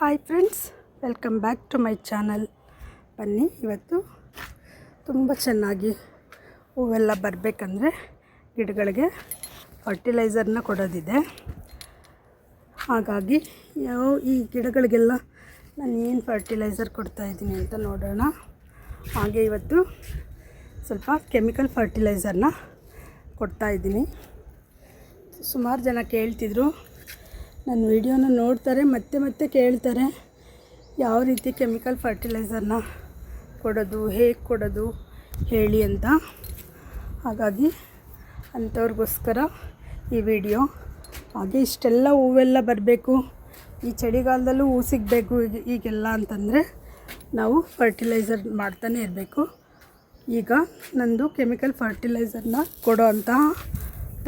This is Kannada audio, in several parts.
Hi friends, welcome back to my channel. ಬನ್ನಿ, ಇವತ್ತು ತುಂಬ ಚೆನ್ನಾಗಿ ಹೂವೆಲ್ಲ ಬರಬೇಕಂದ್ರೆ ಗಿಡಗಳಿಗೆ ಫರ್ಟಿಲೈಸರ್ನ ಕೊಡೋದಿದೆ. ಹಾಗಾಗಿ ಈ ಗಿಡಗಳಿಗೆಲ್ಲ ನಾನು ಏನು ಫರ್ಟಿಲೈಸರ್ ಕೊಡ್ತಾಯಿದ್ದೀನಿ ಅಂತ ನೋಡೋಣ. ಹಾಗೆ ಇವತ್ತು ಸ್ವಲ್ಪ ಕೆಮಿಕಲ್ ಫರ್ಟಿಲೈಸರ್ನ ಕೊಡ್ತಾಯಿದ್ದೀನಿ. ಸುಮಾರು ಜನ ಕೇಳ್ತಿದ್ರು, ನನ್ನ ವಿಡಿಯೋನ ನೋಡ್ತಾರೆ, ಮತ್ತೆ ಕೇಳ್ತಾರೆ ಯಾವ ರೀತಿ ಕೆಮಿಕಲ್ ಫರ್ಟಿಲೈಸರ್ನ ಕೊಡೋದು, ಹೇಗೆ ಕೊಡೋದು ಹೇಳಿ ಅಂತ. ಹಾಗಾಗಿ ಅಂಥವ್ರಿಗೋಸ್ಕರ ಈ ವಿಡಿಯೋ. ಹಾಗೆ ಇಷ್ಟೆಲ್ಲ ಹೂವೆಲ್ಲ ಬರಬೇಕು, ಈ ಚಳಿಗಾಲದಲ್ಲೂ ಹೂ ಸಿಗಬೇಕು ಈಗೆಲ್ಲ ಅಂತಂದರೆ ನಾವು ಫರ್ಟಿಲೈಸರ್ ಮಾಡ್ತಾನೆ ಇರಬೇಕು. ಈಗ ನಂದು ಕೆಮಿಕಲ್ ಫರ್ಟಿಲೈಸರ್ನ ಕೊಡೋ ಅಂಥ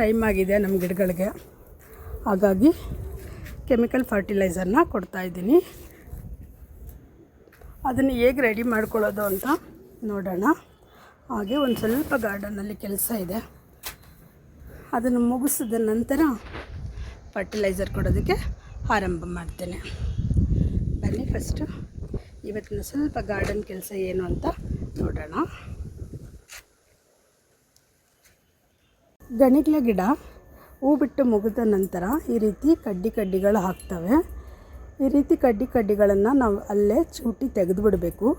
ಟೈಮ್ ಆಗಿದೆ ನಮ್ಮ ಗಿಡಗಳಿಗೆ. ಹಾಗಾಗಿ ಕೆಮಿಕಲ್ ಫರ್ಟಿಲೈಸರ್ನ ಕೊಡ್ತಾಯಿದ್ದೀನಿ. ಅದನ್ನು ಹೇಗೆ ರೆಡಿ ಮಾಡ್ಕೊಳ್ಳೋದು ಅಂತ ನೋಡೋಣ. ಹಾಗೆ ಒಂದು ಸ್ವಲ್ಪ ಗಾರ್ಡನಲ್ಲಿ ಕೆಲಸ ಇದೆ, ಅದನ್ನು ಮುಗಿಸಿದ ನಂತರ ಫರ್ಟಿಲೈಸರ್ ಕೊಡೋದಕ್ಕೆ ಆರಂಭ ಮಾಡ್ತೇನೆ. ಬನ್ನಿ, ಫಸ್ಟು ಇವತ್ತಿನ ಸ್ವಲ್ಪ ಗಾರ್ಡನ್ ಕೆಲಸ ಏನು ಅಂತ ನೋಡೋಣ. ಗಣಿಗ್ಲ ಗಿಡ ಹೂ ಬಿಟ್ಟು ಮುಗಿದ ನಂತರ ಈ ರೀತಿ ಕಡ್ಡಿಗಳು ಹಾಕ್ತವೆ. ಈ ರೀತಿ ಕಡ್ಡಿಗಳನ್ನು ನಾವು ಅಲ್ಲೇ ಚೂಟಿ ತೆಗೆದು ಬಿಡಬೇಕು.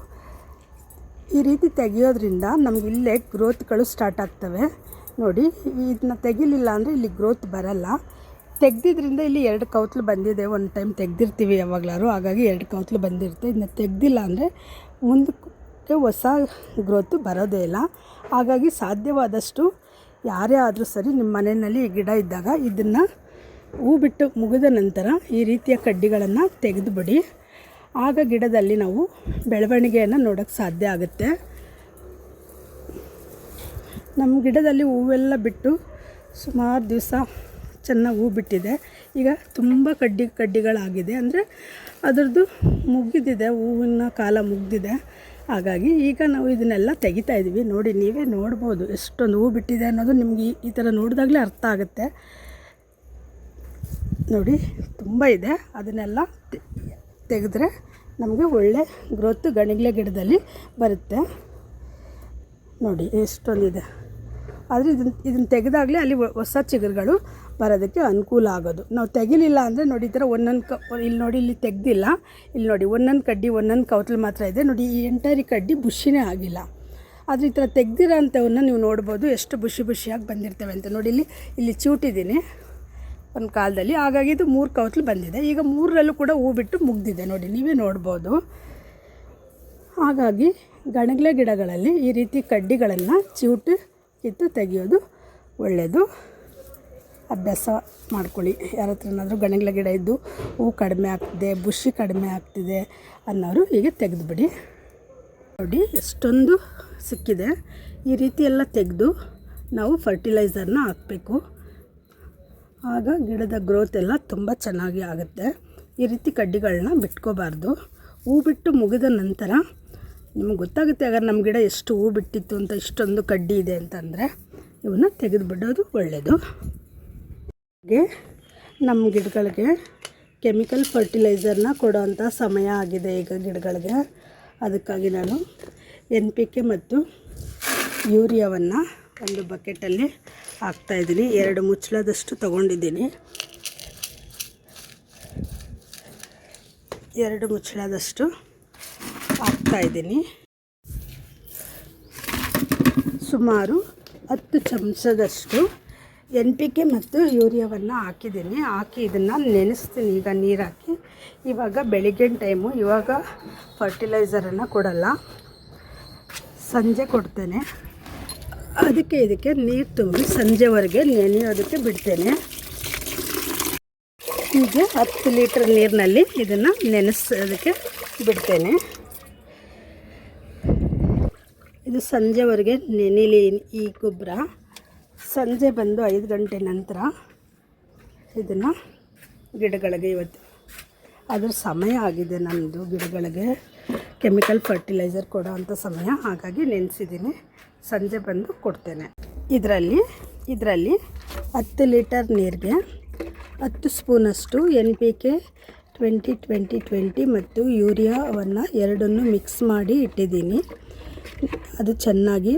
ಈ ರೀತಿ ತೆಗೆಯೋದ್ರಿಂದ ನಮ್ಗೆ ಇಲ್ಲೇ ಗ್ರೋತ್ಗಳು ಸ್ಟಾರ್ಟ್ ಆಗ್ತವೆ. ನೋಡಿ, ಇದನ್ನ ತೆಗಿಲಿಲ್ಲ ಅಂದರೆ ಇಲ್ಲಿ ಗ್ರೋತ್ ಬರಲ್ಲ. ತೆಗೆದಿದ್ರಿಂದ ಇಲ್ಲಿ 2 ಕೌತ್ಲು ಬಂದಿದೆ. ಒಂದು ಟೈಮ್ ತೆಗೆದಿರ್ತೀವಿ ಯಾವಾಗಲಾರು, ಹಾಗಾಗಿ 2 ಕೌತ್ಲು ಬಂದಿರುತ್ತೆ. ಇದನ್ನ ತೆಗೆದಿಲ್ಲ ಅಂದರೆ ಮುಂದಕ್ಕೆ ಹೊಸ ಗ್ರೋತು ಬರೋದೇ ಇಲ್ಲ. ಹಾಗಾಗಿ ಸಾಧ್ಯವಾದಷ್ಟು ಯಾರೇ ಆದರೂ ಸರಿ ನಿಮ್ಮ ಮನೆಯಲ್ಲಿ ಈ ಗಿಡ ಇದ್ದಾಗ ಇದನ್ನು ಹೂ ಬಿಟ್ಟು ಮುಗಿದ ನಂತರ ಈ ರೀತಿಯ ಕಡ್ಡಿಗಳನ್ನು ತೆಗೆದುಬಿಡಿ. ಆಗ ಗಿಡದಲ್ಲಿ ನಾವು ಬೆಳವಣಿಗೆಯನ್ನು ನೋಡೋಕ್ಕೆ ಸಾಧ್ಯ ಆಗುತ್ತೆ. ನಮ್ಮ ಗಿಡದಲ್ಲಿ ಹೂವೆಲ್ಲ ಬಿಟ್ಟು ಸುಮಾರು ದಿವಸ ಚೆನ್ನಾಗಿ ಹೂ ಬಿಟ್ಟಿದೆ. ಈಗ ತುಂಬ ಕಡ್ಡಿಗಳಾಗಿದೆ, ಅಂದರೆ ಅದರದ್ದು ಮುಗಿದಿದೆ, ಹೂವಿನ ಕಾಲ ಮುಗಿದಿದೆ. ಹಾಗಾಗಿ ಈಗ ನಾವು ಇದನ್ನೆಲ್ಲ ತೆಗಿತಾ ಇದ್ದೀವಿ. ನೋಡಿ, ನೀವೇ ನೋಡ್ಬೋದು ಎಷ್ಟೊಂದು ಹೂ ಬಿಟ್ಟಿದೆ ಅನ್ನೋದು ನಿಮ್ಗೆ ಈ ಥರ ನೋಡಿದಾಗಲೇ ಅರ್ಥ ಆಗುತ್ತೆ. ನೋಡಿ, ತುಂಬ ಇದೆ. ಅದನ್ನೆಲ್ಲ ತೆಗೆದ್ರೆ ನಮಗೆ ಒಳ್ಳೆ ಗ್ರೋತ್ ಗಣಿಗ್ಲೆ ಗಿಡದಲ್ಲಿ ಬರುತ್ತೆ. ನೋಡಿ ಎಷ್ಟೊಂದಿದೆ. ಆದರೆ ಇದನ್ನು ತೆಗೆದಾಗಲೇ ಅಲ್ಲಿ ಹೊಸ ಚಿಗುರುಗಳು ಬರೋದಕ್ಕೆ ಅನುಕೂಲ ಆಗೋದು. ನಾವು ತೆಗಿಲಿಲ್ಲ ಅಂದರೆ ನೋಡಿ, ಈ ಥರ ಇಲ್ಲಿ ನೋಡಿ, ಇಲ್ಲಿ ತೆಗೆದಿಲ್ಲ, ಇಲ್ಲಿ ನೋಡಿ ಒಂದೊಂದು ಕೌತಲು ಮಾತ್ರ ಇದೆ. ನೋಡಿ, ಈ ಎಂಟೈರಿ ಕಡ್ಡಿ ಬುಷಿನೇ ಆಗಿಲ್ಲ. ಆದರೆ ಈ ಥರ ತೆಗ್ದಿರೋ ಅಂಥವನ್ನ ನೀವು ನೋಡ್ಬೋದು ಎಷ್ಟು ಬುಷಿಯಾಗಿ ಬಂದಿರ್ತವೆ ಅಂತ. ನೋಡಿ, ಇಲ್ಲಿ ಚೂಟಿದ್ದೀನಿ ಒಂದು ಕಾಲದಲ್ಲಿ, ಹಾಗಾಗಿ ಇದು 3 ಕೌತಲು ಬಂದಿದೆ. ಈಗ 3ರಲ್ಲೂ ಕೂಡ ಹೂ ಬಿಟ್ಟು ಮುಗ್ದಿದೆ. ನೋಡಿ, ನೀವೇ ನೋಡ್ಬೋದು. ಹಾಗಾಗಿ ಗಣಗ್ಲೆ ಗಿಡಗಳಲ್ಲಿ ಈ ರೀತಿ ಕಡ್ಡಿಗಳನ್ನು ಕಿತ್ತು ತೆಗೆಯೋದು ಒಳ್ಳೆಯದು. ಅಭ್ಯಾಸ ಮಾಡ್ಕೊಳ್ಳಿ. ಯಾರ ಹತ್ರನಾದರೂ ಗಣಗ್ಲೆ ಗಿಡ ಇದ್ದು ಹೂ ಕಡಿಮೆ ಆಗ್ತಿದೆ, ಬುಷಿ ಕಡಿಮೆ ಆಗ್ತಿದೆ ಅನ್ನೋರು ಹೀಗೆ ತೆಗೆದುಬಿಡಿ. ನೋಡಿ, ಎಷ್ಟೊಂದು ಸಿಕ್ಕಿದೆ. ಈ ರೀತಿ ಎಲ್ಲ ತೆಗೆದು ನಾವು ಫರ್ಟಿಲೈಸರ್ನ ಹಾಕಬೇಕು. ಆಗ ಗಿಡದ ಗ್ರೋತ್ ಎಲ್ಲ ತುಂಬ ಚೆನ್ನಾಗಿ ಆಗುತ್ತೆ. ಈ ರೀತಿ ಕಡ್ಡಿಗಳನ್ನ ಬಿಟ್ಕೋಬಾರ್ದು. ಹೂ ಬಿಟ್ಟು ಮುಗಿದ ನಂತರ ನಿಮಗೆ ಗೊತ್ತಾಗುತ್ತೆ ಆಗ ನಮ್ಮ ಗಿಡ ಎಷ್ಟು ಹೂ ಬಿಟ್ಟಿತ್ತು ಅಂತ, ಇಷ್ಟೊಂದು ಕಡ್ಡಿ ಇದೆ ಅಂತಂದರೆ ಇವನ್ನ ತೆಗೆದು ಬಿಡೋದು ಒಳ್ಳೆಯದು. ಹಾಗೆ ನಮ್ಮ ಗಿಡಗಳಿಗೆ ಕೆಮಿಕಲ್ ಫರ್ಟಿಲೈಸರ್ನ ಕೊಡೋವಂಥ ಸಮಯ ಆಗಿದೆ ಈಗ ಗಿಡಗಳಿಗೆ. ಅದಕ್ಕಾಗಿ ನಾನು NPK ಮತ್ತು ಯೂರಿಯಾವನ್ನು ಒಂದು ಬಕೆಟಲ್ಲಿ ಹಾಕ್ತಾಯಿದ್ದೀನಿ. 2 ಮುಚ್ಚಳದಷ್ಟು ತೊಗೊಂಡಿದ್ದೀನಿ. 2 ಮುಚ್ಚಳದಷ್ಟು ಹಾಕ್ತಾಯಿದ್ದೀನಿ. ಸುಮಾರು 10 ಚಮಚದಷ್ಟು NPK ಮತ್ತು ಯೂರಿಯಾವನ್ನು ಹಾಕಿ ಇದನ್ನು ನೆನೆಸ್ತೀನಿ. ಈಗ ನೀರು ಹಾಕಿ, ಇವಾಗ ಬೆಳಿಗ್ಗಿನ ಟೈಮು, ಇವಾಗ ಫರ್ಟಿಲೈಸರನ್ನು ಕೊಡಲ್ಲ, ಸಂಜೆ ಕೊಡ್ತೇನೆ. ಇದಕ್ಕೆ ನೀರು ತುಂಬಿ ಸಂಜೆವರೆಗೆ ನೆನೆಯೋದಕ್ಕೆ ಬಿಡ್ತೇನೆ. ಹೀಗೆ 10 ಲೀಟ್ರ್ ನೀರಿನಲ್ಲಿ ಇದನ್ನು ನೆನೆಸೋದಕ್ಕೆ ಬಿಡ್ತೇನೆ. ಇದು ಸಂಜೆವರೆಗೆ ನೆನೆಲಿ ಈ ಗೊಬ್ಬರ. ಸಂಜೆ ಬಂದು 5 ಗಂಟೆ ನಂತರ ಇದನ್ನು ಗಿಡಗಳಿಗೆ, ಇವತ್ತು ಅದರ ಸಮಯ ಆಗಿದೆ ನನ್ನದು ಗಿಡಗಳಿಗೆ ಕೆಮಿಕಲ್ ಫರ್ಟಿಲೈಸರ್ ಕೊಡೋ ಅಂಥ ಸಮಯ. ಹಾಗಾಗಿ ನೆನೆಸಿದ್ದೀನಿ, ಸಂಜೆ ಬಂದು ಕೊಡ್ತೇನೆ. ಇದರಲ್ಲಿ 10 ಲೀಟರ್ ನೀರಿಗೆ 10 ಸ್ಪೂನಷ್ಟು NPK 20 ಮತ್ತು ಯೂರಿಯಾವನ್ನು ಎರಡನ್ನೂ ಮಿಕ್ಸ್ ಮಾಡಿ ಇಟ್ಟಿದ್ದೀನಿ. ಅದು ಚೆನ್ನಾಗಿ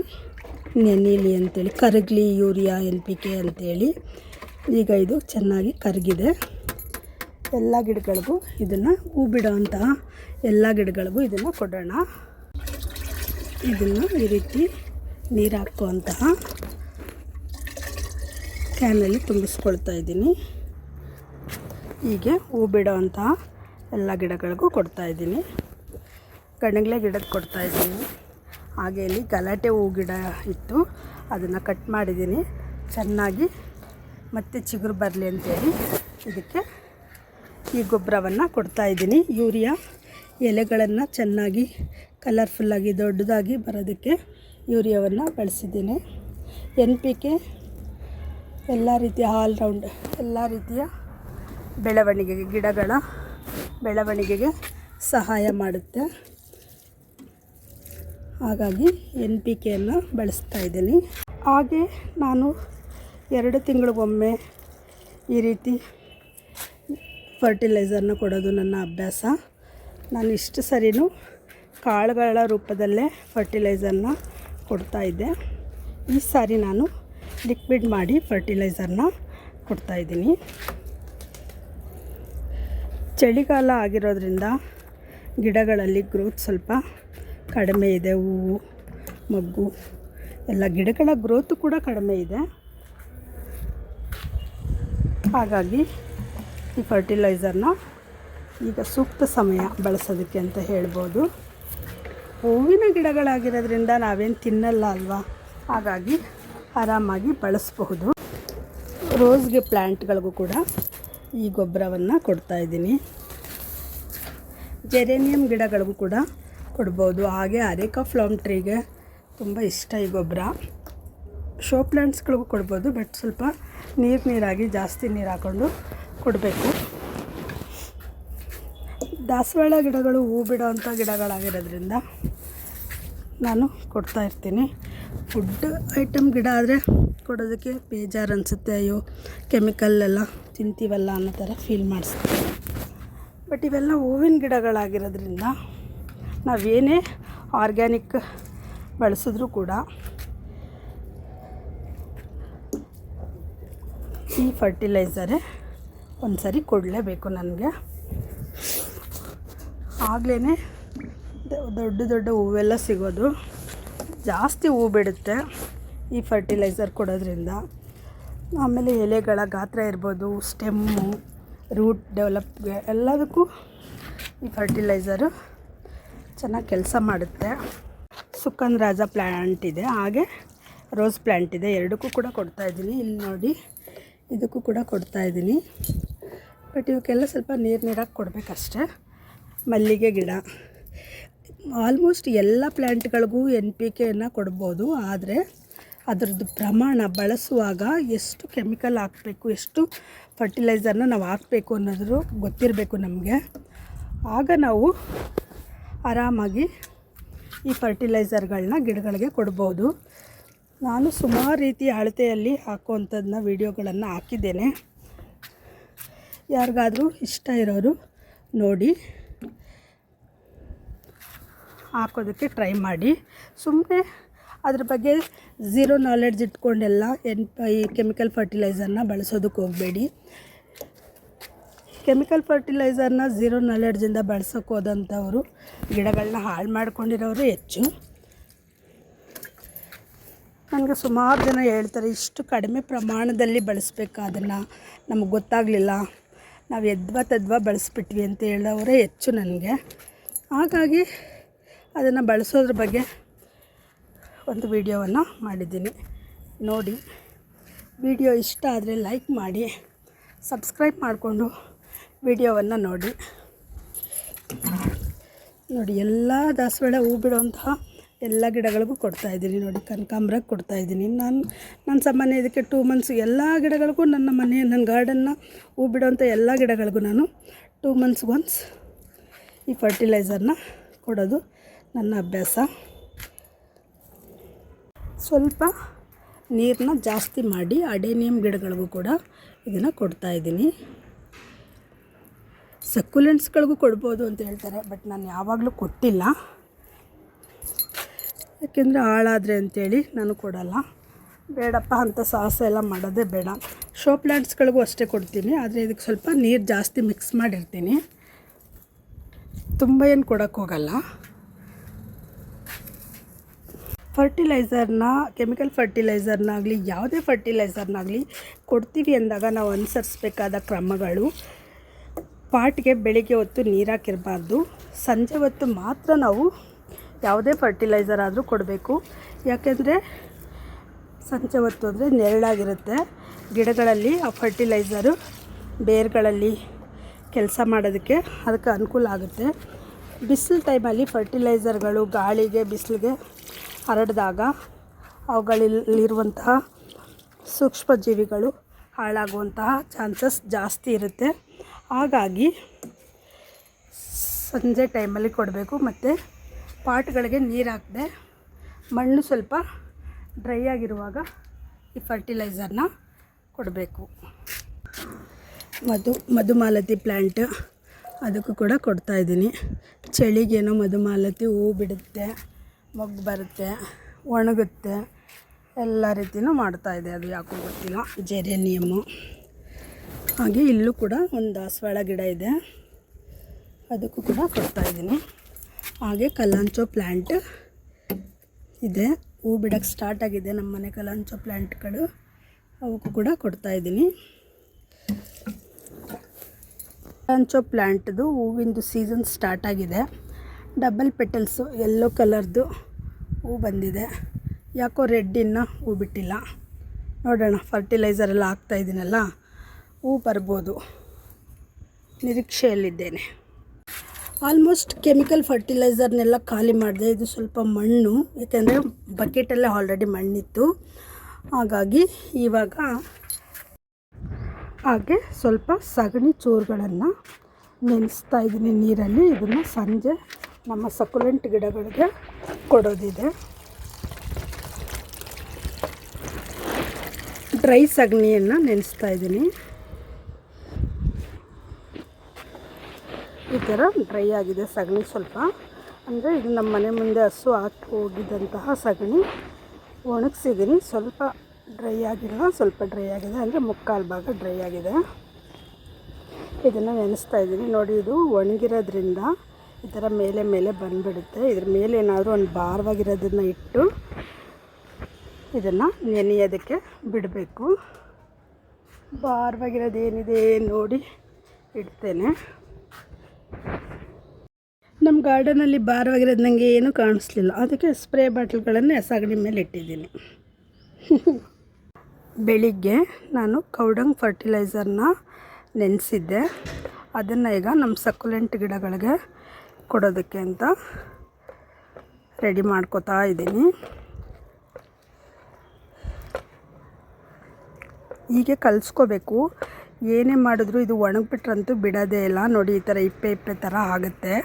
ನೆನೀಲಿ ಅಂತೇಳಿ, ಕರಗಲಿ ಯೂರಿಯಾ NPK ಅಂತೇಳಿ. ಈಗ ಇದು ಚೆನ್ನಾಗಿ ಕರಗಿದೆ. ಎಲ್ಲ ಗಿಡಗಳಿಗೂ ಇದನ್ನು, ಹೂ ಬಿಡೋವಂತಹ ಎಲ್ಲ ಗಿಡಗಳಿಗೂ ಇದನ್ನು ಕೊಡೋಣ. ಇದನ್ನು ಈ ರೀತಿ ನೀರು ಹಾಕುವಂತಹ ಕ್ಯಾನಲ್ಲಿ ತುಂಬಿಸ್ಕೊಳ್ತಾ ಇದ್ದೀನಿ. ಹೀಗೆ ಹೂ ಬಿಡೋವಂತಹ ಎಲ್ಲ ಗಿಡಗಳಿಗೂ ಕೊಡ್ತಾಯಿದ್ದೀನಿ. ಗಣಗ್ಲೆ ಗಿಡಕ್ಕೆ ಕೊಡ್ತಾಯಿದ್ದೀನಿ. ಹಾಗೆ ಇಲ್ಲಿ ಗಲಾಟೆ ಹೂ ಗಿಡ ಇತ್ತು, ಅದನ್ನು ಕಟ್ ಮಾಡಿದ್ದೀನಿ. ಚೆನ್ನಾಗಿ ಮತ್ತೆ ಚಿಗುರು ಬರಲಿ ಅಂತೇಳಿ ಇದಕ್ಕೆ ಈ ಗೊಬ್ಬರವನ್ನು ಕೊಡ್ತಾಯಿದ್ದೀನಿ. ಯೂರಿಯಾ ಎಲೆಗಳನ್ನು ಚೆನ್ನಾಗಿ ಕಲರ್ಫುಲ್ಲಾಗಿ ದೊಡ್ಡದಾಗಿ ಬರೋದಕ್ಕೆ ಯೂರಿಯಾವನ್ನು ಬಳಸಿದ್ದೀನಿ. NPK ಎಲ್ಲ ರೀತಿಯ ಆಲ್ರೌಂಡ್, ಎಲ್ಲ ರೀತಿಯ ಬೆಳವಣಿಗೆಗೆ, ಗಿಡಗಳ ಬೆಳವಣಿಗೆಗೆ ಸಹಾಯ ಮಾಡುತ್ತೆ. ಹಾಗಾಗಿ NPKಯನ್ನು ಬಳಸ್ತಾ ಇದ್ದೀನಿ. ಹಾಗೆ ನಾನು 2 ತಿಂಗಳಿಗೊಮ್ಮೆ ಈ ರೀತಿ ಫರ್ಟಿಲೈಸರ್ನ ಕೊಡೋದು ನನ್ನ ಅಭ್ಯಾಸ. ನಾನು ಇಷ್ಟು ಸರಿನೂ ಕಾಳುಗಳ ರೂಪದಲ್ಲೇ ಫರ್ಟಿಲೈಸರ್ನ ಕೊಡ್ತಾಯಿದ್ದೆ. ಈ ಸಾರಿ ನಾನು ಲಿಕ್ವಿಡ್ ಮಾಡಿ ಫರ್ಟಿಲೈಸರ್ನ ಕೊಡ್ತಾಯಿದ್ದೀನಿ. ಚಳಿಗಾಲ ಆಗಿರೋದ್ರಿಂದ ಗಿಡಗಳಲ್ಲಿ ಗ್ರೋತ್ ಸ್ವಲ್ಪ ಕಡಿಮೆ ಇದೆ. ಹೂವು, ಮೊಗ್ಗು ಎಲ್ಲ ಗಿಡಗಳ ಗ್ರೋತು ಕೂಡ ಕಡಿಮೆ ಇದೆ. ಹಾಗಾಗಿ ಈ ಫರ್ಟಿಲೈಸರ್ನ ಈಗ ಸೂಕ್ತ ಸಮಯ ಬಳಸೋದಕ್ಕೆ ಅಂತ ಹೇಳ್ಬೋದು. ಹೂವಿನ ಗಿಡಗಳಾಗಿರೋದ್ರಿಂದ ನಾವೇನು ತಿನ್ನಲ್ಲ ಅಲ್ವಾ, ಹಾಗಾಗಿ ಆರಾಮಾಗಿ ಬಳಸಬಹುದು. ರೋಸ್ಗೆ ಪ್ಲ್ಯಾಂಟ್ಗಳಿಗೂ ಕೂಡ ಈ ಗೊಬ್ಬರವನ್ನು ಕೊಡ್ತಾಯಿದ್ದೀನಿ. ಜೆರೇನಿಯಂ ಗಿಡಗಳಿಗೂ ಕೂಡ ಕೊಡ್ಬೋದು. ಹಾಗೆ ಅರೇಕಾ ಫ್ಲಮ್ ಟ್ರೀಗೆ ತುಂಬ ಇಷ್ಟ ಈ ಗೊಬ್ಬರ. ಶೋ ಪ್ಲ್ಯಾಂಟ್ಸ್ಗಳಿಗೂ ಕೊಡ್ಬೋದು, ಬಟ್ ಸ್ವಲ್ಪ ನೀರಾಗಿ ಜಾಸ್ತಿ ನೀರು ಹಾಕ್ಕೊಂಡು ಕೊಡಬೇಕು. ದಾಸವಾಳ ಗಿಡಗಳು ಹೂ ಬಿಡೋವಂಥ ಗಿಡಗಳಾಗಿರೋದ್ರಿಂದ ನಾನು ಕೊಡ್ತಾಯಿರ್ತೀನಿ. ಫುಡ್ ಐಟಮ್ ಗಿಡ ಆದರೆ ಕೊಡೋದಕ್ಕೆ ಬೇಜಾರು ಅನಿಸುತ್ತೆ. ಅಯ್ಯೋ ಕೆಮಿಕಲ್ಲೆಲ್ಲ ತಿಂತೀವಲ್ಲ ಅನ್ನೋ ಥರ ಫೀಲ್ ಮಾಡಿಸುತ್ತೆ. ಬಟ್ ಇವೆಲ್ಲ ಹೂವಿನ ಗಿಡಗಳಾಗಿರೋದ್ರಿಂದ ನಾವೇನೇ ಆರ್ಗ್ಯಾನಿಕ್ ಬಳಸಿದ್ರೂ ಕೂಡ ಈ ಫರ್ಟಿಲೈಸರೇ ಒಂದು ಸರಿ ಕೊಡಲೇಬೇಕು ನನಗೆ. ಆಗಲೇ ದೊಡ್ಡ ದೊಡ್ಡ ಹೂವೆಲ್ಲ ಸಿಗೋದು. ಜಾಸ್ತಿ ಹೂ ಬಿಡುತ್ತೆ ಈ ಫರ್ಟಿಲೈಸರ್ ಕೊಡೋದ್ರಿಂದ. ಆಮೇಲೆ ಎಲೆಗಳ ಗಾತ್ರ ಇರ್ಬೋದು, ಸ್ಟೆಮ್ಮು, ರೂಟ್ ಡೆವಲಪ್ಗೆ ಎಲ್ಲದಕ್ಕೂ ಈ ಫರ್ಟಿಲೈಸರು ಚೆನ್ನಾಗಿ ಕೆಲಸ ಮಾಡುತ್ತೆ. ಸುಗಂಧರಾಜ ಪ್ಲ್ಯಾಂಟ್ ಇದೆ, ಹಾಗೆ ರೋಸ್ ಪ್ಲ್ಯಾಂಟ್ ಇದೆ. ಎರಡಕ್ಕೂ ಕೂಡ ಕೊಡ್ತಾಯಿದ್ದೀನಿ. ಇಲ್ಲಿ ನೋಡಿ, ಇದಕ್ಕೂ ಕೂಡ ಕೊಡ್ತಾಯಿದ್ದೀನಿ. ಬಟ್ ಇವಕ್ಕೆಲ್ಲ ಸ್ವಲ್ಪ ನೀರಾಗಿ ಕೊಡಬೇಕಷ್ಟೆ. ಮಲ್ಲಿಗೆ ಗಿಡ, ಆಲ್ಮೋಸ್ಟ್ ಎಲ್ಲ ಪ್ಲ್ಯಾಂಟ್ಗಳಿಗೂ NPKಯನ್ನು ಕೊಡ್ಬೋದು. ಆದರೆ ಅದರದ್ದು ಪ್ರಮಾಣ ಬಳಸುವಾಗ ಎಷ್ಟು ಕೆಮಿಕಲ್ ಹಾಕಬೇಕು, ಎಷ್ಟು ಫರ್ಟಿಲೈಸರ್ನ ನಾವು ಹಾಕಬೇಕು ಅನ್ನೋದು ಗೊತ್ತಿರಬೇಕು ನಮಗೆ. ಆಗ ನಾವು ಆರಾಮಾಗಿ ಈ ಫರ್ಟಿಲೈಸರ್ಗಳನ್ನ ಗಿಡಗಳಿಗೆ ಕೊಡ್ಬೋದು. ನಾನು ಸುಮಾರು ರೀತಿಯ ಅಳತೆಯಲ್ಲಿ ಹಾಕುವಂಥದ್ದನ್ನ ವೀಡಿಯೋಗಳನ್ನು ಹಾಕಿದ್ದೇನೆ. ಯಾರಿಗಾದರೂ ಇಷ್ಟ ಇರೋರು ನೋಡಿ ಹಾಕೋದಕ್ಕೆ ಟ್ರೈ ಮಾಡಿ. ಸುಮ್ಮನೆ ಅದ್ರ ಬಗ್ಗೆ ಝೀರೋ ನಾಲೆಡ್ಜ್ ಇಟ್ಕೊಂಡೆಲ್ಲ ಈ ಕೆಮಿಕಲ್ ಫರ್ಟಿಲೈಸರ್ನ ಬಳಸೋದಕ್ಕೆ ಹೋಗಬೇಡಿ. ಕೆಮಿಕಲ್ ಫರ್ಟಿಲೈಸರ್ನ ಝೀರೋ ನಾಲೆಡ್ಜಿಂದ ಬಳಸೋಕೆ ಹೋದಂಥವರು ಗಿಡಗಳನ್ನ ಹಾಳು ಮಾಡ್ಕೊಂಡಿರೋರು ಹೆಚ್ಚು. ನನಗೆ ಸುಮಾರು ಜನ ಹೇಳ್ತಾರೆ, ಇಷ್ಟು ಕಡಿಮೆ ಪ್ರಮಾಣದಲ್ಲಿ ಬಳಸಬೇಕಾ, ಅದನ್ನು ನಮಗೆ ಗೊತ್ತಾಗಲಿಲ್ಲ, ನಾವು ತದ್ವಾ ಬಳಸ್ಬಿಟ್ವಿ ಅಂತ ಹೇಳೋರೇ ಹೆಚ್ಚು ನನಗೆ. ಹಾಗಾಗಿ ಅದನ್ನು ಬಳಸೋದ್ರ ಬಗ್ಗೆ ಒಂದು ವಿಡಿಯೋವನ್ನು ಮಾಡಿದ್ದೀನಿ, ನೋಡಿ. ವಿಡಿಯೋ ಇಷ್ಟ ಆದರೆ ಲೈಕ್ ಮಾಡಿ, ಸಬ್ಸ್ಕ್ರೈಬ್ ಮಾಡಿಕೊಂಡು ವಿಡಿಯೋವನ್ನು ನೋಡಿ. ಎಲ್ಲ ದಾಸವಾಳ ಹೂ ಬಿಡುವಂತಹ ಎಲ್ಲ ಗಿಡಗಳಿಗೂ ಕೊಡ್ತಾಯಿದ್ದೀನಿ. ನೋಡಿ, ಕನಕಾಂಬ್ರಕ್ಕೆ ಕೊಡ್ತಾಯಿದ್ದೀನಿ. ನಾನು ಸಾಮಾನ್ಯ ಇದಕ್ಕೆ 2 ಮಂತ್ಸ್ ಎಲ್ಲ ಗಿಡಗಳಿಗೂ ನನ್ನ ಗಾರ್ಡನ್ನ ಹೂ ಬಿಡುವಂಥ ಎಲ್ಲ ಗಿಡಗಳಿಗೂ ನಾನು 2 ಮಂತ್ಸ್ಗೆ ಒನ್ಸ್ ಈ ಫರ್ಟಿಲೈಸರ್ನ ಕೊಡೋದು ನನ್ನ ಅಭ್ಯಾಸ. ಸ್ವಲ್ಪ ನೀರನ್ನ ಜಾಸ್ತಿ ಮಾಡಿ ಅಡೇನಿಯಂ ಗಿಡಗಳಿಗೂ ಕೂಡ ಇದನ್ನು ಕೊಡ್ತಾಯಿದ್ದೀನಿ. ಸಕ್ಯುಲೆಂಟ್ಸ್ಗಳಿಗೂ ಕೊಡ್ಬೋದು ಅಂತ ಹೇಳ್ತಾರೆ, ಬಟ್ ನಾನು ಯಾವಾಗಲೂ ಕೊಟ್ಟಿಲ್ಲ. ಯಾಕೆಂದರೆ ಹಾಳಾದರೆ ಅಂಥೇಳಿ ನಾನು ಕೊಡಲ್ಲ. ಬೇಡಪ್ಪ ಅಂಥ ಸಾಹಸ ಎಲ್ಲ ಮಾಡೋದೇ ಬೇಡ. ಶೋ ಪ್ಲ್ಯಾಂಟ್ಸ್ಗಳಿಗೂ ಅಷ್ಟೇ ಕೊಡ್ತೀನಿ, ಆದರೆ ಇದಕ್ಕೆ ಸ್ವಲ್ಪ ನೀರು ಜಾಸ್ತಿ ಮಿಕ್ಸ್ ಮಾಡಿರ್ತೀನಿ. ತುಂಬ ಏನು ಕೊಡೋಕ್ಕೆ ಹೋಗಲ್ಲ. ಫರ್ಟಿಲೈಸರ್ನ, ಕೆಮಿಕಲ್ ಫರ್ಟಿಲೈಸರ್ನಾಗಲಿ ಯಾವುದೇ ಫರ್ಟಿಲೈಸರ್ನಾಗಲಿ ಕೊಡ್ತೀವಿ ಅಂದಾಗ ನಾವು ಅನುಸರಿಸ್ಬೇಕಾದ ಕ್ರಮಗಳು: ಪಾಟ್ಗೆ ಬೆಳಿಗ್ಗೆ ಹೊತ್ತು ನೀರು ಹಾಕಿರಬಾರ್ದು. ಸಂಜೆ ಹೊತ್ತು ಮಾತ್ರ ನಾವು ಯಾವುದೇ ಫರ್ಟಿಲೈಸರ್ ಆದರೂ ಕೊಡಬೇಕು. ಯಾಕೆಂದರೆ ಸಂಜೆ ಹೊತ್ತು ಅಂದರೆ ನೆರಳಾಗಿರುತ್ತೆ ಗಿಡಗಳಲ್ಲಿ, ಆ ಫರ್ಟಿಲೈಸರು ಬೇರುಗಳಲ್ಲಿ ಕೆಲಸ ಮಾಡೋದಕ್ಕೆ ಅದಕ್ಕೆ ಅನುಕೂಲ ಆಗುತ್ತೆ. ಬಿಸಿಲು ಟೈಮಲ್ಲಿ ಫರ್ಟಿಲೈಸರ್ಗಳು ಗಾಳಿಗೆ ಬಿಸಿಲಿಗೆ ಹರಡಿದಾಗ ಅವುಗಳಲ್ಲಿರುವಂತಹ ಸೂಕ್ಷ್ಮಜೀವಿಗಳು ಹಾಳಾಗುವಂತಹ ಚಾನ್ಸಸ್ ಜಾಸ್ತಿ ಇರುತ್ತೆ. ಹಾಗಾಗಿ ಸಂಜೆ ಟೈಮಲ್ಲಿ ಕೊಡಬೇಕು. ಮತ್ತು ಪಾಟ್ಗಳಿಗೆ ನೀರು ಹಾಕದೆ ಮಣ್ಣು ಸ್ವಲ್ಪ ಡ್ರೈ ಆಗಿರುವಾಗ ಈ ಫರ್ಟಿಲೈಸರ್ನ ಕೊಡಬೇಕು. ಮಧುಮಾಲತಿ ಪ್ಲ್ಯಾಂಟ್ ಅದಕ್ಕೂ ಕೂಡ ಕೊಡ್ತಾಯಿದ್ದೀನಿ. ಚಳಿಗೇನೋ ಮಧುಮಾಲತಿ ಹೂವು ಬಿಡುತ್ತೆ, ಮೊಗ್ಗು ಬರುತ್ತೆ, ಒಣಗುತ್ತೆ, ಎಲ್ಲ ರೀತಿಯೂ ಮಾಡ್ತಾಯಿದೆ. ಅದು ಯಾಕೋ ಗೊತ್ತಿಲ್ಲ. ಜೆರೇನಿಯಮ್ಮು. ಹಾಗೆ ಇಲ್ಲೂ ಕೂಡ ಒಂದು ದಾಸವಾಳ ಗಿಡ ಇದೆ, ಅದಕ್ಕೂ ಕೂಡ ಕೊಡ್ತಾಯಿದ್ದೀನಿ. ಹಾಗೆ ಕಲಾಂಚೋ ಪ್ಲ್ಯಾಂಟ್ ಇದೆ, ಹೂ ಬಿಡೋಕ್ಕೆ ಸ್ಟಾರ್ಟ್ ಆಗಿದೆ ನಮ್ಮ ಮನೆ ಕಲಾಂಚೋ ಪ್ಲ್ಯಾಂಟ್ಗಳು, ಅವಕ್ಕೂ ಕೂಡ ಕೊಡ್ತಾಯಿದ್ದೀನಿ. ಕಲಾಂಚೋ ಪ್ಲ್ಯಾಂಟ್ದು ಹೂವಿಂದು ಸೀಸನ್ ಸ್ಟಾರ್ಟ್ ಆಗಿದೆ. ಡಬಲ್ ಪೆಟಲ್ಸು ಯೆಲ್ಲೋ ಕಲರ್ದು ಹೂ ಬಂದಿದೆ. ಯಾಕೋ ರೆಡ್ ಇನ್ನೂ ಹೂ ಬಿಟ್ಟಿಲ್ಲ. ನೋಡೋಣ, ಫರ್ಟಿಲೈಸರೆಲ್ಲ ಹಾಕ್ತಾಯಿದ್ದೀನಲ್ಲ, ಹೂ ಬರ್ಬೋದು, ನಿರೀಕ್ಷೆಯಲ್ಲಿದ್ದೇನೆ. ಆಲ್ಮೋಸ್ಟ್ ಕೆಮಿಕಲ್ ಫರ್ಟಿಲೈಸರ್ನೆಲ್ಲ ಖಾಲಿ ಮಾಡಿದೆ. ಇದು ಸ್ವಲ್ಪ ಮಣ್ಣು, ಏಕೆಂದರೆ ಬಕೆಟಲ್ಲೇ ಆಲ್ರೆಡಿ ಮಣ್ಣಿತ್ತು. ಹಾಗಾಗಿ ಇವಾಗ ಹಾಗೆ ಸ್ವಲ್ಪ ಸಗಣಿ ಚೂರುಗಳನ್ನು ನೆನೆಸ್ತಾ ಇದ್ದೀನಿ ನೀರಲ್ಲಿ. ಇದನ್ನು ಸಂಜೆ ನಮ್ಮ ಸಕ್ಯುಲೆಂಟ್ ಗಿಡಗಳಿಗೆ ಕೊಡೋದಿದೆ. ಡ್ರೈ ಸಗಣಿಯನ್ನು ನೆನೆಸ್ತಾ ಇದ್ದೀನಿ. ಈ ಥರ ಡ್ರೈ ಆಗಿದೆ ಸಗಣಿ ಸ್ವಲ್ಪ. ಅಂದರೆ ಇದು ನಮ್ಮ ಮನೆ ಮುಂದೆ ಹಸು ಹಾಕಿ ಹೋಗಿದ್ದಂತಹ ಸಗಣಿ ಒಣಗಿಸಿದ್ದೀನಿ. ಸ್ವಲ್ಪ ಡ್ರೈ ಆಗಿಲ್ಲ, ಸ್ವಲ್ಪ ಡ್ರೈ ಆಗಿದೆ, ಅಂದರೆ ಮುಕ್ಕಾಲು ಭಾಗ ಡ್ರೈ ಆಗಿದೆ. ಇದನ್ನು ನೆನೆಸ್ತಾ ಇದ್ದೀನಿ. ನೋಡಿ, ಇದು ಒಣಗಿರೋದ್ರಿಂದ ಈ ಥರ ಮೇಲೆ ಮೇಲೆ ಬಂದುಬಿಡುತ್ತೆ. ಇದ್ರ ಮೇಲೆ ಏನಾದರೂ ಒಂದು ಭಾರವಾಗಿರೋದನ್ನು ಇಟ್ಟು ಇದನ್ನು ನೆನೆಯೋದಕ್ಕೆ ಬಿಡಬೇಕು. ಭಾರವಾಗಿರೋದು ಏನಿದೆ ನೋಡಿ ಇಡ್ತೇನೆ. ನಮ್ಮ ಗಾರ್ಡನಲ್ಲಿ ಭಾರವಾಗಿರೋದು ನನಗೆ ಏನೂ ಕಾಣಿಸ್ಲಿಲ್ಲ, ಅದಕ್ಕೆ ಸ್ಪ್ರೇ ಬಾಟಲ್ಗಳನ್ನು ಸಗಣಿ ಮೇಲೆ ಇಟ್ಟಿದ್ದೀನಿ. ಬೆಳಿಗ್ಗೆ ನಾನು ಕೌಡಂಗ್ ಫರ್ಟಿಲೈಸರ್ನ ನೆನೆಸಿದ್ದೆ. ಅದನ್ನು ಈಗ ನಮ್ಮ ಸಕ್ಯುಲೆಂಟ್ ಗಿಡಗಳಿಗೆ ಕೊಡೋದಕ್ಕೆ ಅಂತ ರೆಡಿ ಮಾಡ್ಕೋತಾ ಇದ್ದೀನಿ. ಹೀಗೆ ಕಲಿಸ್ಕೋಬೇಕು. ಏನೇ ಮಾಡಿದ್ರು ಇದು ಒಣಗಿಬಿಟ್ರಂತೂ ಬಿಡೋದೇ ಇಲ್ಲ. ನೋಡಿ, ಈ ಥರ ಇಪ್ಪೆ ಥರ ಆಗುತ್ತೆ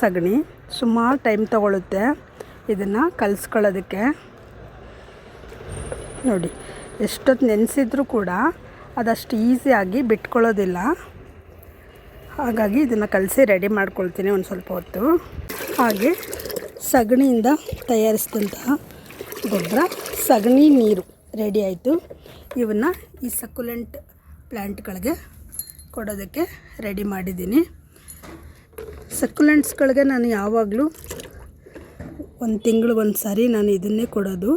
ಸಗಣಿ. ಸುಮಾರು ಟೈಮ್ ತೊಗೊಳುತ್ತೆ ಇದನ್ನು ಕಲಿಸ್ಕೊಳ್ಳೋದಕ್ಕೆ. ನೋಡಿ, ಎಷ್ಟೊತ್ತು ನೆನೆಸಿದ್ರೂ ಕೂಡ ಅದಷ್ಟು ಈಸಿಯಾಗಿ ಬಿಟ್ಕೊಳ್ಳೋದಿಲ್ಲ. ಹಾಗಾಗಿ ಇದನ್ನು ಕಲಸಿ ರೆಡಿ ಮಾಡ್ಕೊಳ್ತೀನಿ ಒಂದು ಸ್ವಲ್ಪ ಹೊತ್ತು. ಹಾಗೆ ಸಗಣಿಯಿಂದ ತಯಾರಿಸಿದಂತಹ ಗೊಬ್ಬರ, ಸಗಣಿ ನೀರು ರೆಡಿ ಆಯಿತು. ಇವನ್ನು ಈ ಸಕ್ಯುಲೆಂಟ್ ಪ್ಲ್ಯಾಂಟ್ಗಳಿಗೆ ಕೊಡೋದಕ್ಕೆ ರೆಡಿ ಮಾಡಿದ್ದೀನಿ. ಸಕ್ಯುಲೆಂಟ್ಸ್ಗಳಿಗೆ ನಾನು ಯಾವಾಗಲೂ ಒಂದು ತಿಂಗಳಿಗೊಂದು ಸಾರಿ ನಾನು ಇದನ್ನೇ ಕೊಡೋದು.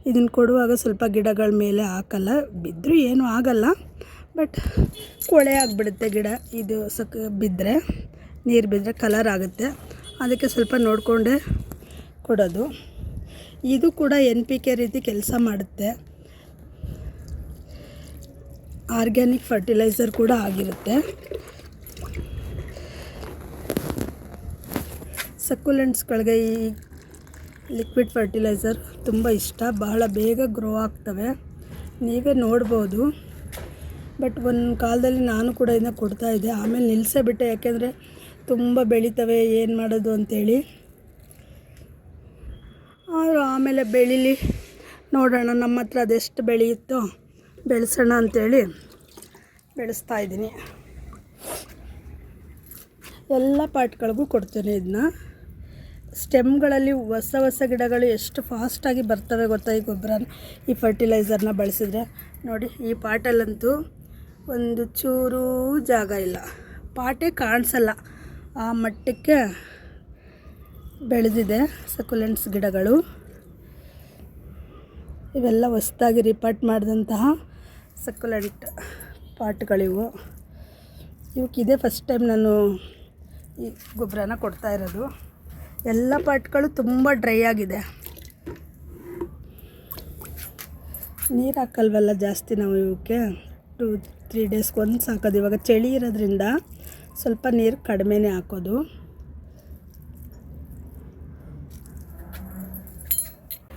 ಇದನ್ನು ಕೊಡುವಾಗ ಸ್ವಲ್ಪ ಗಿಡಗಳ ಮೇಲೆ ಹಾಕಲ್ಲ, ಬಿದ್ದರೂ ಏನೂ ಆಗಲ್ಲ, ಬಟ್ ಕೊಳೆ ಆಗಿಬಿಡುತ್ತೆ ಗಿಡ. ಇದು ಬಿದ್ದರೆ, ನೀರು ಬಿದ್ದರೆ ಕಲರ್ ಆಗುತ್ತೆ. ಅದಕ್ಕೆ ಸ್ವಲ್ಪ ನೋಡಿಕೊಂಡೆ ಕೊಡೋದು. ಇದು ಕೂಡ NPK ರೀತಿ ಕೆಲಸ ಮಾಡುತ್ತೆ. ಆರ್ಗ್ಯಾನಿಕ್ ಫರ್ಟಿಲೈಸರ್ ಕೂಡ ಆಗಿರುತ್ತೆ. ಸಕ್ಯುಲೆಂಟ್ಸ್ಗಳಿಗೆ ಈ ಲಿಕ್ವಿಡ್ ಫರ್ಟಿಲೈಸರ್ ತುಂಬ ಇಷ್ಟ. ಬಹಳ ಬೇಗ ಗ್ರೋ ಆಗ್ತವೆ, ನೀವೇ ನೋಡ್ಬೋದು. ಬಟ್ ಒಂದು ಕಾಲದಲ್ಲಿ ನಾನು ಕೂಡ ಇದನ್ನ ಕೊಡ್ತಾಯಿದ್ದೆ, ಆಮೇಲೆ ನಿಲ್ಲಿಸೇ ಬಿಟ್ಟೆ. ಯಾಕೆಂದರೆ ತುಂಬ ಬೆಳೀತವೆ, ಏನು ಮಾಡೋದು ಅಂಥೇಳಿ. ಆಮೇಲೆ ಬೆಳೀಲಿ ನೋಡೋಣ, ನಮ್ಮ ಹತ್ರ ಅದೆಷ್ಟು ಬೆಳೆಯುತ್ತೋ ಬೆಳೆಸೋಣ ಅಂಥೇಳಿ ಬೆಳೆಸ್ತಾಯಿದ್ದೀನಿ. ಎಲ್ಲ ಪಾಟ್ಗಳಿಗೂ ಕೊಡ್ತೇನೆ ಇದನ್ನ. ಸ್ಟೆಮ್ಗಳಲ್ಲಿ ಹೊಸ ಗಿಡಗಳು ಎಷ್ಟು ಫಾಸ್ಟಾಗಿ ಬರ್ತವೆ ಗೊತ್ತಾ ಈ ಗೊಬ್ಬರನ, ಈ ಫರ್ಟಿಲೈಸರ್ನ ಬಳಸಿದ್ರೆ. ನೋಡಿ ಈ ಪಾಟಲ್ಲಂತೂ ಒಂದು ಚೂರೂ ಜಾಗ ಇಲ್ಲ, ಪಾಟೇ ಕಾಣಿಸಲ್ಲ, ಆ ಮಟ್ಟಕ್ಕೆ ಬೆಳೆದಿದೆ ಸಕ್ಯುಲೆಂಟ್ಸ್ ಗಿಡಗಳು. ಇವೆಲ್ಲ ಹೊಸದಾಗಿ ರಿಪಾರ್ಟ್ ಮಾಡಿದಂತಹ ಸಕ್ಯುಲೆಂಟ್ ಪಾಟ್ಗಳಿವು. ಇವಕ್ಕಿದೆ ಫಸ್ಟ್ ಟೈಮ್ ನಾನು ಈ ಗೊಬ್ಬರನ ಕೊಡ್ತಾ ಇರೋದು. ಎಲ್ಲ ಪಾಟ್ಗಳು ತುಂಬ ಡ್ರೈ ಆಗಿದೆ, ನೀರು ಹಾಕಲ್ವಲ್ಲ ಜಾಸ್ತಿ ನಾವು ಇವಕ್ಕೆ. 2-3 ಡೇಸ್ಗೆ ಒಂದು ಸಾಕೋದು. ಇವಾಗ ಚಳಿ ಇರೋದ್ರಿಂದ ಸ್ವಲ್ಪ ನೀರು ಕಡಿಮೆನೇ ಹಾಕೋದು.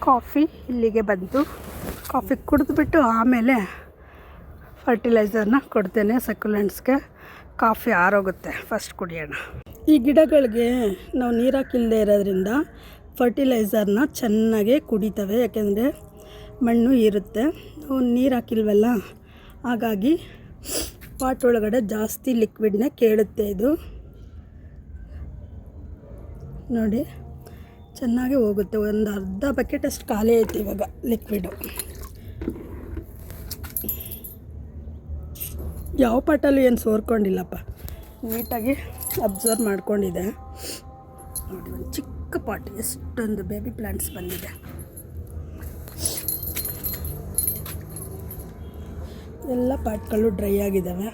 ಕಾಫಿ ಇಲ್ಲಿಗೆ ಬಂತು. ಕಾಫಿ ಕುಡಿದ್ಬಿಟ್ಟು ಆಮೇಲೆ ಫರ್ಟಿಲೈಸರ್ನ ಕೊಡ್ತೇನೆ ಸಕ್ಯುಲೆಂಟ್ಸ್ಗೆ. ಕಾಫಿ ಆರೋಗುತ್ತೆ, ಫಸ್ಟ್ ಕುಡಿಯೋಣ. ಈ ಗಿಡಗಳಿಗೆ ನಾವು ನೀರು ಹಾಕಿಲ್ಲದೆ ಇರೋದ್ರಿಂದ ಫರ್ಟಿಲೈಸರ್ನ ಚೆನ್ನಾಗೇ ಕುಡಿತವೆ, ಯಾಕೆಂದರೆ ಮಣ್ಣು ಇರುತ್ತೆ. ನಾವು ನೀರು ಹಾಕಿಲ್ವಲ್ಲ, ಹಾಗಾಗಿ ಪಾಟ್ ಒಳಗಡೆ ಜಾಸ್ತಿ ಲಿಕ್ವಿಡ್ನೇ ಕೇಳುತ್ತೆ ಇದು. ನೋಡಿ ಚೆನ್ನಾಗಿ ಹೋಗುತ್ತೆ. ಒಂದು ಅರ್ಧ ಬಕೆಟಷ್ಟು ಖಾಲಿ ಐತೆ ಇವಾಗ ಲಿಕ್ವಿಡು. ಯಾವ ಪಾಟಲ್ಲೂ ಏನು ಸೋರ್ಕೊಂಡಿಲ್ಲಪ್ಪ, ನೀಟಾಗಿ ಅಬ್ಸರ್ವ್ ಮಾಡ್ಕೊಂಡಿದೆ. ನೋಡಿ ಒಂದು ಚಿಕ್ಕ ಪಾಟ್, ಎಷ್ಟೊಂದು ಬೇಬಿ ಪ್ಲ್ಯಾಂಟ್ಸ್ ಬಂದಿದೆ. ಎಲ್ಲ ಪಾಟ್ಗಳು ಡ್ರೈ ಆಗಿದ್ದಾವೆ.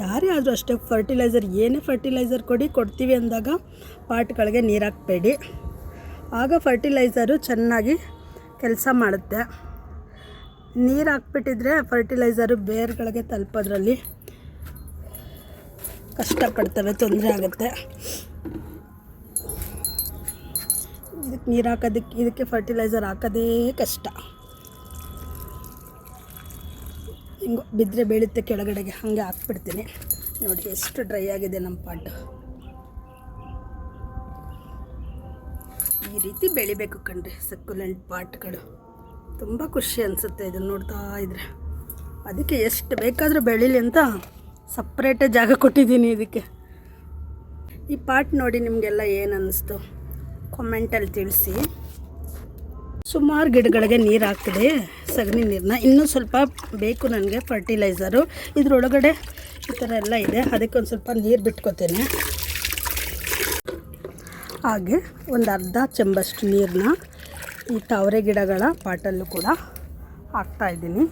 ಯಾರೇ ಆದರೂ ಅಷ್ಟೇ, ಫರ್ಟಿಲೈಸರ್ ಏನೇ ಫರ್ಟಿಲೈಸರ್ ಕೊಡ್ತೀವಿ ಅಂದಾಗ ಪಾಟ್ಗಳಿಗೆ ನೀರು ಹಾಕಬೇಡಿ, ಆಗ ಫರ್ಟಿಲೈಸರು ಚೆನ್ನಾಗಿ ಕೆಲಸ ಮಾಡುತ್ತೆ. ನೀರು ಹಾಕ್ಬಿಟ್ಟಿದ್ರೆ ಫರ್ಟಿಲೈಸರು ಬೇರ್ಗಳಿಗೆ ತಲುಪೋದ್ರಲ್ಲಿ ಕಷ್ಟಪಡ್ತವೆ, ತೊಂದರೆ ಆಗುತ್ತೆ. ಇದಕ್ಕೆ ನೀರು ಹಾಕೋದಕ್ಕೆ, ಇದಕ್ಕೆ ಫರ್ಟಿಲೈಸರ್ ಹಾಕೋದೇ ಕಷ್ಟ. ಹಿಂಗೆ ಬಿದ್ದರೆ ಬೀಳುತ್ತೆ ಕೆಳಗಡೆಗೆ, ಹಾಗೆ ಹಾಕ್ಬಿಡ್ತೀನಿ. ನೋಡಿ ಎಷ್ಟು ಡ್ರೈ ಆಗಿದೆ ನಮ್ಮ ಪಾಟು. ಈ ರೀತಿ ಬೆಳಿಬೇಕು ಕಣ್ರಿ ಸಕ್ಯುಲೆಂಟ್ ಪಾಟ್ಗಳು. ತುಂಬ ಖುಷಿ ಅನಿಸುತ್ತೆ ಇದನ್ನು ನೋಡ್ತಾ ಇದ್ರೆ. ಅದಕ್ಕೆ ಎಷ್ಟು ಬೇಕಾದರೂ ಬೆಳೀಲಿ ಅಂತ ಸಪ್ರೇಟೇ ಜಾಗ ಕೊಟ್ಟಿದ್ದೀನಿ ಇದಕ್ಕೆ. ಈ ಪಾಟ್ ನೋಡಿ ನಿಮಗೆಲ್ಲ ಏನು ಅನ್ನಿಸ್ತು ಕಾಮೆಂಟಲ್ಲಿ ತಿಳಿಸಿ. ಸುಮಾರು ಗಿಡಗಳಿಗೆ ನೀರು ಹಾಕಿದೆ, ಸಗಣಿ ನೀರನ್ನ. ಇನ್ನೂ ಸ್ವಲ್ಪ ಬೇಕು ನನಗೆ ಫರ್ಟಿಲೈಸರು. ಇದರೊಳಗಡೆ ಈ ಥರ ಎಲ್ಲ ಇದೆ, ಅದಕ್ಕೆ ಒಂದು ಸ್ವಲ್ಪ ನೀರು ಬಿಟ್ಕೊತೇನೆ. ಹಾಗೆ ಒಂದು ಅರ್ಧ ಚೆಂಬಷ್ಟು ನೀರನ್ನ ಈ ತಾವರೆ ಗಿಡಗಳ ಪಾಟಲ್ಲೂ ಕೂಡ ಹಾಕ್ತಾಯಿದ್ದೀನಿ.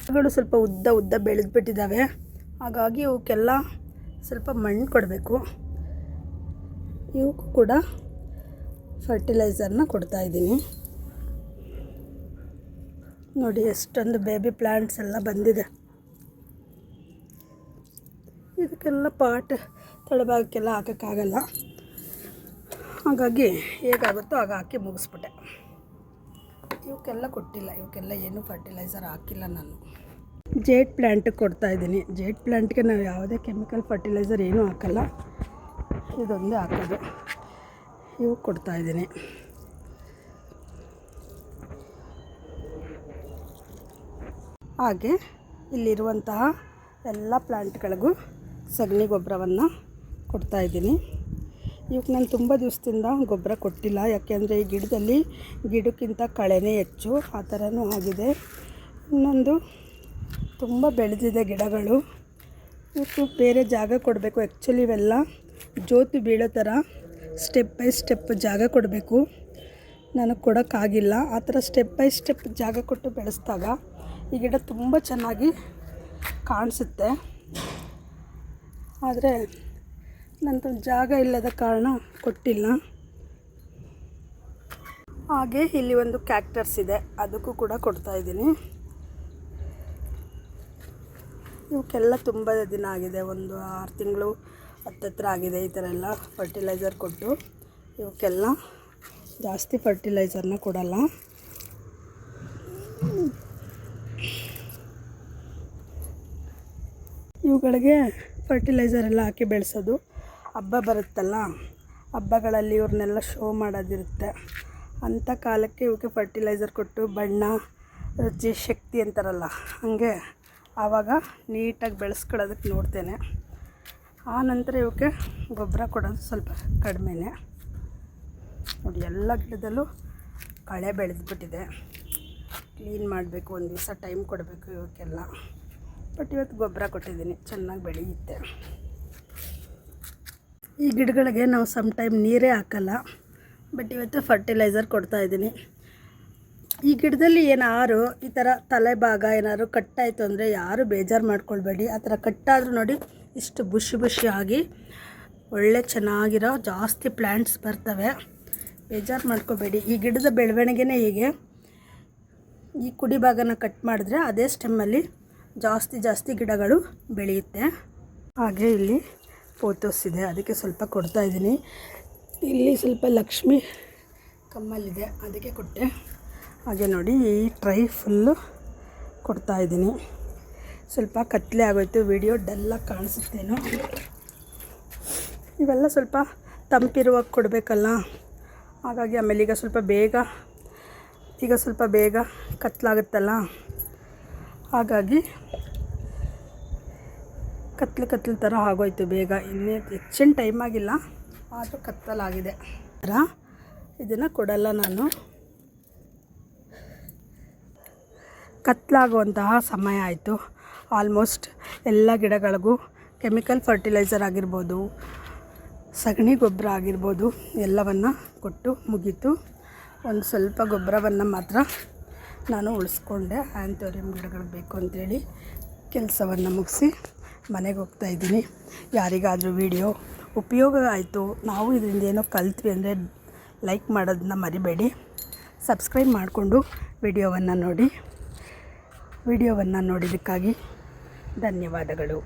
ಗಿಡಗಳು ಸ್ವಲ್ಪ ಉದ್ದ ಬೆಳೆದ್ಬಿಟ್ಟಿದ್ದಾವೆ, ಹಾಗಾಗಿ ಇವಕ್ಕೆಲ್ಲ ಸ್ವಲ್ಪ ಮಣ್ಣು ಕೊಡಬೇಕು. ಇವಕ್ಕೂ ಕೂಡ ಫರ್ಟಿಲೈಸರ್ನ ಕೊಡ್ತಾಯಿದ್ದೀನಿ. ನೋಡಿ ಎಷ್ಟೊಂದು ಬೇಬಿ ಪ್ಲ್ಯಾಂಟ್ಸ್ ಎಲ್ಲ ಬಂದಿದೆ. ಇದಕ್ಕೆಲ್ಲ ಪಾಟ್ ತಳಭಾಗಕ್ಕೆಲ್ಲ ಹಾಕೋಕ್ಕಾಗಲ್ಲ, ಹಾಗಾಗಿ ಹೇಗಾಗುತ್ತೋ ಆಗ ಹಾಕಿ ಮುಗಿಸ್ಬಿಟ್ಟೆ. ಇವಕ್ಕೆಲ್ಲ ಕೊಟ್ಟಿಲ್ಲ, ಇವಕ್ಕೆಲ್ಲ ಏನೂ ಫರ್ಟಿಲೈಸರ್ ಹಾಕಿಲ್ಲ ನಾನು. ಜೇಡ್ ಪ್ಲ್ಯಾಂಟಿಗೆ ಕೊಡ್ತಾಯಿದ್ದೀನಿ. ಜೇಡ್ ಪ್ಲ್ಯಾಂಟ್ಗೆ ನಾವು ಯಾವುದೇ ಕೆಮಿಕಲ್ ಫರ್ಟಿಲೈಸರ್ ಏನೂ ಹಾಕಲ್ಲ, ಇದೊಂದೇ ಹಾಕೋದು. ಇವು ಕೊಡ್ತಾಯಿದ್ದೀನಿ. ಹಾಗೆ ಇಲ್ಲಿರುವಂತಹ ಎಲ್ಲ ಪ್ಲ್ಯಾಂಟ್ಗಳಿಗೂ ಸಗಣಿ ಗೊಬ್ಬರವನ್ನು ಕೊಡ್ತಾಯಿದ್ದೀನಿ. ಇವಕ್ಕೆ ನಾನು ತುಂಬ ದಿವಸದಿಂದ ಗೊಬ್ಬರ ಕೊಟ್ಟಿಲ್ಲ, ಯಾಕೆಂದರೆ ಈ ಗಿಡದಲ್ಲಿ ಗಿಡಕ್ಕಿಂತ ಕಳೆನೇ ಹೆಚ್ಚು, ಆ ಥರನೂ ಆಗಿದೆ. ಇನ್ನೊಂದು ತುಂಬ ಬೆಳೆದಿದೆ ಗಿಡಗಳು. ಇವತ್ತು ಬೇರೆ ಜಾಗ ಕೊಡಬೇಕು. ಆ್ಯಕ್ಚುಲಿ ಇವೆಲ್ಲ ಜೋತು ಬೀಳೋ ಥರ ಸ್ಟೆಪ್ ಬೈ ಸ್ಟೆಪ್ ಜಾಗ ಕೊಡಬೇಕು. ನನಗೆ ಕೊಡೋಕ್ಕಾಗಿಲ್ಲ. ಆ ಥರ ಸ್ಟೆಪ್ ಬೈ ಸ್ಟೆಪ್ ಜಾಗ ಕೊಟ್ಟು ಬೆಳೆಸಿದಾಗ ಈ ಗಿಡ ತುಂಬ ಚೆನ್ನಾಗಿ ಕಾಣಿಸುತ್ತೆ. ಆದರೆ ನಂತರ ಜಾಗ ಇಲ್ಲದ ಕಾರಣ ಕೊಟ್ಟಿಲ್ಲ. ಹಾಗೆ ಇಲ್ಲಿ ಒಂದು ಕ್ಯಾಕ್ಟರ್ಸ್ ಇದೆ, ಅದಕ್ಕೂ ಕೂಡ ಕೊಡ್ತಾಯಿದ್ದೀನಿ. ಇವಕ್ಕೆಲ್ಲ ತುಂಬ ದಿನ ಆಗಿದೆ, ಒಂದು 6 ತಿಂಗಳು ಹತ್ತತ್ರ ಆಗಿದೆ ಈ ಥರ ಎಲ್ಲ ಫರ್ಟಿಲೈಸರ್ ಕೊಟ್ಟು. ಇವಕ್ಕೆಲ್ಲ ಜಾಸ್ತಿ ಫರ್ಟಿಲೈಸರ್ನ ಕೊಡಲ್ಲ. ಇವುಗಳಿಗೆ ಫರ್ಟಿಲೈಸರ್ ಎಲ್ಲ ಹಾಕಿ ಬೆಳೆಸೋದು. ಹಬ್ಬ ಬರುತ್ತಲ್ಲ, ಹಬ್ಬಗಳಲ್ಲಿ ಇವ್ರನ್ನೆಲ್ಲ ಶೋ ಮಾಡೋದಿರುತ್ತೆ, ಅಂಥ ಕಾಲಕ್ಕೆ ಇವಕ್ಕೆ ಫರ್ಟಿಲೈಸರ್ ಕೊಟ್ಟು ಬಣ್ಣ ರುಚಿ ಶಕ್ತಿ ಅಂತಾರಲ್ಲ, ಹಾಗೆ ಆವಾಗ ನೀಟಾಗಿ ಬೆಳೆಸ್ಕೊಳ್ಳೋದಕ್ಕೆ ನೋಡ್ತೇನೆ. ಆ ನಂತರ ಇವಕ್ಕೆ ಗೊಬ್ಬರ ಕೊಡೋದು ಸ್ವಲ್ಪ ಕಡಿಮೆನೇ. ನೋಡಿ, ಎಲ್ಲ ಗಿಡದಲ್ಲೂ ಕಳೆ ಬೆಳೆದ್ಬಿಟ್ಟಿದೆ. ಕ್ಲೀನ್ ಮಾಡಬೇಕು, ಒಂದು ದಿವಸ ಟೈಮ್ ಕೊಡಬೇಕು ಇವಕ್ಕೆಲ್ಲ. ಬಟ್ ಇವತ್ತು ಗೊಬ್ಬರ ಕೊಟ್ಟಿದ್ದೀನಿ, ಚೆನ್ನಾಗಿ ಬೆಳೆಯುತ್ತೆ. ಈ ಗಿಡಗಳಿಗೆ ನಾವು ಟೈಮ್ ನೀರೇ ಹಾಕಲ್ಲ, ಬಟ್ ಇವತ್ತು ಫರ್ಟಿಲೈಸರ್ ಕೊಡ್ತಾಯಿದ್ದೀನಿ. ಈ ಗಿಡದಲ್ಲಿ ಏನಾರು ಈ ಥರ ತಲೆ ಭಾಗ ಏನಾದ್ರು ಕಟ್ಟಾಯಿತು ಅಂದರೆ ಯಾರು ಬೇಜಾರು ಮಾಡ್ಕೊಳ್ಬೇಡಿ. ಆ ಥರ ಕಟ್ಟಾದರೂ ನೋಡಿ ಇಷ್ಟು ಬುಷಿ ಆಗಿ ಒಳ್ಳೆ ಚೆನ್ನಾಗಿರೋ ಜಾಸ್ತಿ ಪ್ಲ್ಯಾಂಟ್ಸ್ ಬರ್ತವೆ. ಬೇಜಾರು ಮಾಡ್ಕೋಬೇಡಿ. ಈ ಗಿಡದ ಬೆಳವಣಿಗೆನೇ ಹೀಗೆ. ಈ ಕುಡಿ ಭಾಗನ ಕಟ್ ಮಾಡಿದ್ರೆ ಅದೇ ಸ್ಟೆಮ್ಮಲ್ಲಿ ಜಾಸ್ತಿ ಗಿಡಗಳು ಬೆಳೆಯುತ್ತೆ. ಹಾಗೆ ಇಲ್ಲಿ ಪೋತೋಸ್ ಇದೆ, ಅದಕ್ಕೆ ಸ್ವಲ್ಪ ಕೊಡ್ತಾಯಿದ್ದೀನಿ. ಇಲ್ಲಿ ಸ್ವಲ್ಪ ಲಕ್ಷ್ಮಿ ಕಮ್ಮಲಿದೆ, ಅದಕ್ಕೆ ಕೊಟ್ಟೆ. ಹಾಗೆ ನೋಡಿ, ಈ ಟ್ರೈ ಫುಲ್ಲು ಕೊಡ್ತಾಯಿದ್ದೀನಿ. ಸ್ವಲ್ಪ ಕತ್ತಲೆ ಆಗೋಯ್ತು, ವಿಡಿಯೋ ಡಲ್ಲಾಗಿ ಕಾಣಿಸುತ್ತೇನೋ. ಇವೆಲ್ಲ ಸ್ವಲ್ಪ ತಂಪಿರುವಾಗ ಕೊಡಬೇಕಲ್ಲ, ಹಾಗಾಗಿ ಆಮೇಲೆ ಈಗ ಸ್ವಲ್ಪ ಬೇಗ ಕತ್ತಲಾಗುತ್ತಲ್ಲ, ಹಾಗಾಗಿ ಕತ್ಲು ಥರ ಆಗೋಯ್ತು ಬೇಗ. ಇನ್ನೇ ಹೆಚ್ಚಿನ ಟೈಮ್ ಆಗಿಲ್ಲ, ಆದರೂ ಕತ್ತಲಾಗಿದೆ. ಇದನ್ನು ಕೊಡಲ್ಲ ನಾನು. ಕತ್ತಲಾಗುವಂತಹ ಸಮಯ ಆಯಿತು. ಆಲ್ಮೋಸ್ಟ್ ಎಲ್ಲ ಗಿಡಗಳಿಗೂ ಕೆಮಿಕಲ್ ಫರ್ಟಿಲೈಸರ್ ಆಗಿರ್ಬೋದು, ಸಗಣಿ ಗೊಬ್ಬರ ಆಗಿರ್ಬೋದು, ಎಲ್ಲವನ್ನು ಕೊಟ್ಟು ಮುಗೀತು. ಒಂದು ಸ್ವಲ್ಪ ಗೊಬ್ಬರವನ್ನು ಮಾತ್ರ ನಾನು ಉಳಿಸ್ಕೊಂಡೆ. ಆ್ಯಂಥೋರಿಯಂ ಗಿಡಗಳಿಗೆ ಬೇಕು ಅಂಥೇಳಿ ಕೆಲಸವನ್ನು ಮುಗಿಸಿ ಮನೆಗೆ ಹೋಗ್ತಾಯಿದ್ದೀನಿ. ಯಾರಿಗಾದರೂ ವಿಡಿಯೋ ಉಪಯೋಗ ಆಯಿತು, ನಾವು ಇದರಿಂದ ಏನೋ ಕಲ್ತ್ವಿ ಅಂದರೆ ಲೈಕ್ ಮಾಡೋದನ್ನ ಮರಿಬೇಡಿ. ಸಬ್ಸ್ಕ್ರೈಬ್ ಮಾಡಿಕೊಂಡು ವಿಡಿಯೋವನ್ನು ನೋಡಿದ್ದಕ್ಕಾಗಿ ಧನ್ಯವಾದಗಳು.